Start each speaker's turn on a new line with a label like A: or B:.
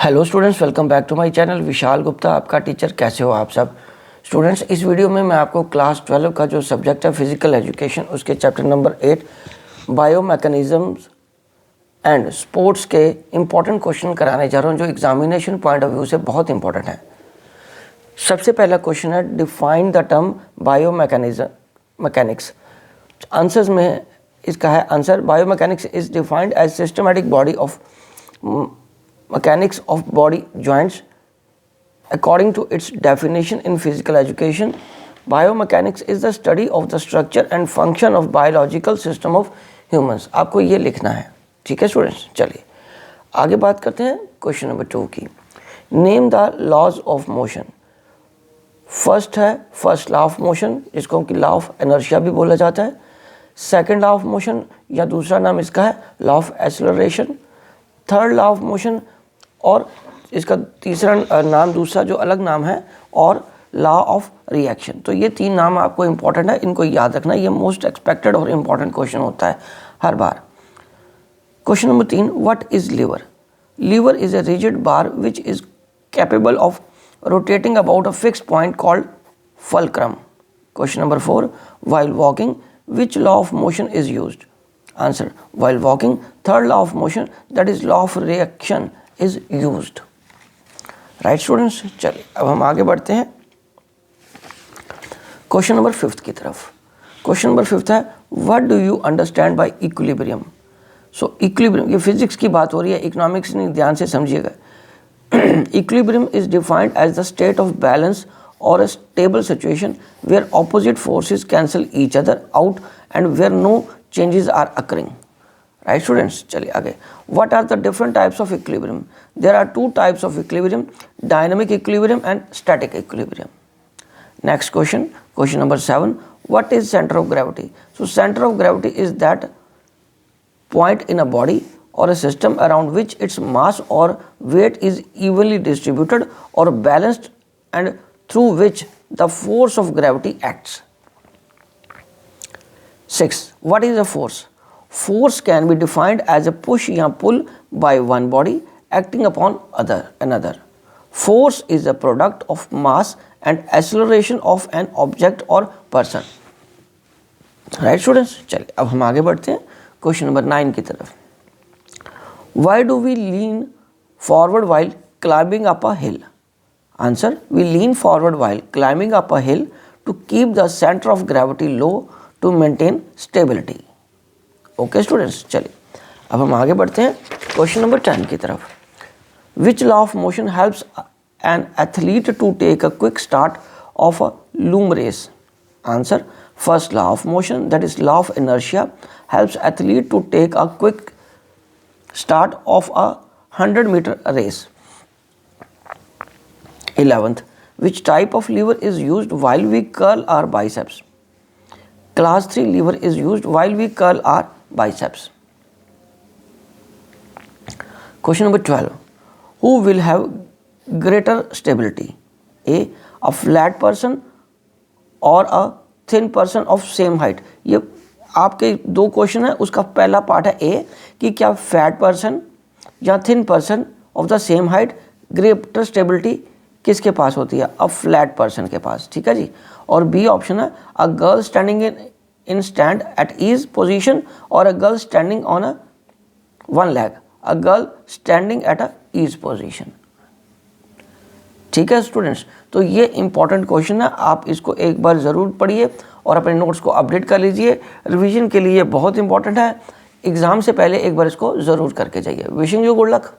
A: Hello students, welcome back to my channel. Vishal Gupta आपका teacher. कैसे हो आप सब स्टूडेंट्स? इस वीडियो में मैं आपको क्लास 12 का जो सब्जेक्ट है फिजिकल एजुकेशन, उसके chapter number 8 bio mechanisms and sports के इम्पॉर्टेंट क्वेश्चन कराने जा रहा हूँ, जो एग्जामिनेशन पॉइंट ऑफ व्यू से बहुत इंपॉर्टेंट है। सबसे पहला क्वेश्चन है, define the term biomechanics. Answers में इसका है answer, biomechanics is defined as systematic body of mechanics of body joints. According to its definition in physical education, biomechanics is the study of the structure and function of biological system of humans. आपको ये लिखना है, ठीक है students. चलिए आगे बात करते हैं क्वेश्चन नंबर 2 की। Name the laws of motion. First है फर्स्ट लॉ ऑफ मोशन, जिसको कि लॉ ऑफ इनर्शिया भी बोला जाता है। सेकंड लॉ ऑफ मोशन या दूसरा नाम इसका है law of acceleration. Third law of motion और इसका तीसरा नाम, दूसरा जो अलग नाम है, और लॉ ऑफ रिएक्शन। तो ये तीन नाम आपको इंपॉर्टेंट है, इनको याद रखना। ये मोस्ट एक्सपेक्टेड और इम्पॉर्टेंट क्वेश्चन होता है हर बार। Question number 3, what is lever? Lever is a rigid bar which is capable of rotating about a fixed point called fulcrum. Question number 4, while walking which law of motion is used? Answer, while walking, third law of motion, that is law of reaction, is used. Right students? चलिए अब हम आगे बढ़ते हैं question number 5 की तरफ। Question number 5 है, what do you understand by equilibrium? So equilibrium, ये फिजिक्स की बात हो रही है, इकोनॉमिक्स नहीं, ध्यान से समझिएगा। Equilibrium is defined as the state of balance or a stable situation where opposite forces cancel each other out and where no changes are occurring. Right students? चलिए आगे। What are the different types of equilibrium? There are two types of equilibrium, dynamic equilibrium and static equilibrium. Next question, question number 7, what is center of gravity? So center of gravity is that point in a body or a system around which its mass or weight is evenly distributed or balanced and through which the force of gravity acts. 6, what is a force? Force can be defined as a push या pull by one body acting upon another. Force is a product of mass and acceleration of an object or person. Right students? चलिए अब हम आगे बढ़ते हैं question number 9 की तरफ। Why do we lean forward while climbing up a hill? Answer, we lean forward while climbing up a hill to keep the center of gravity low to maintain stability. Okay students? चलिए अब हम आगे बढ़ते हैं question number 10 की तरफ। Which law of motion helps an athlete to take a quick start of a loom race? Answer, first law of motion, that is law of inertia, helps athlete to take a quick start of a 100-meter race. 11th, which type of lever is used while we curl our biceps? Class 3 lever is used while we curl our biceps. Question number 12, who will have greater stability? A flat person or a thin person of same height? ये आपके दो question है, उसका पहला part है ए कि क्या fat person या thin person of the same height greater stability किसके पास होती है? अ फ्लैट पर्सन के पास, ठीक है जी। और बी ऑप्शन है, a girl standing in stand at ease position और a girl standing on a one leg, a girl standing at a ease position. ठीक है स्टूडेंट्स, तो ये इंपॉर्टेंट क्वेश्चन है, आप इसको एक बार ज़रूर पढ़िए और अपने नोट्स को अपडेट कर लीजिए। रिवीजन के लिए बहुत इंपॉर्टेंट है, एग्ज़ाम से पहले एक बार इसको ज़रूर करके जाइए। Wishing you good luck.